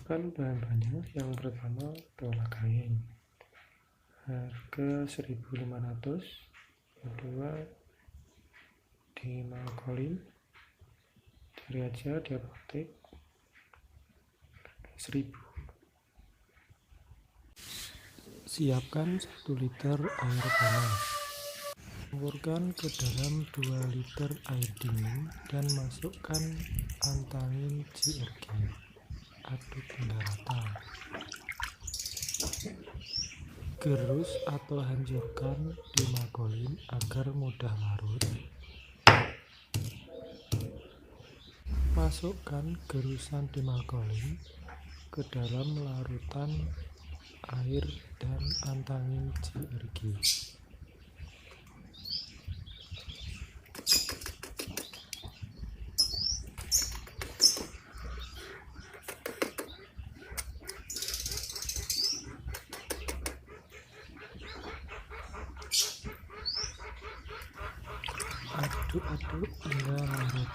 Siapkan bahan-bahannya. Yang pertama bola kain harga 1.500, kedua dimalkolin cari aja di apotek 1.000. Siapkan 1 liter air panas, campurkan ke dalam 2 liter air dingin dan masukkan antangin JRG. Aduk hingga rata. Gerus atau hancurkan dimalkolin agar mudah larut. Masukkan gerusan dimalkolin ke dalam larutan air dan antangin JRG. Aduk-aduk hingga larut.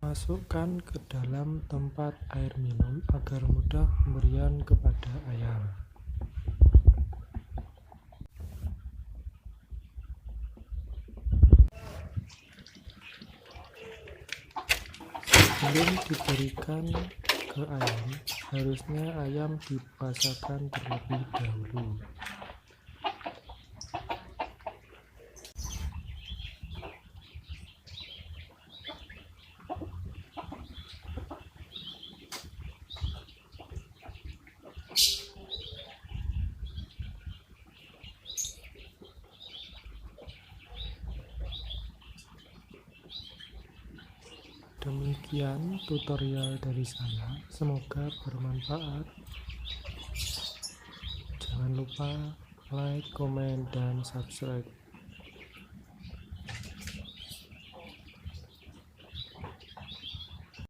Masukkan ke dalam tempat air minum agar mudah pemberian kepada ayam. Sebelum diberikan ke ayam, harusnya ayam dipuasakan terlebih dahulu. Demikian tutorial dari saya, semoga bermanfaat. Jangan lupa like, komen, dan subscribe.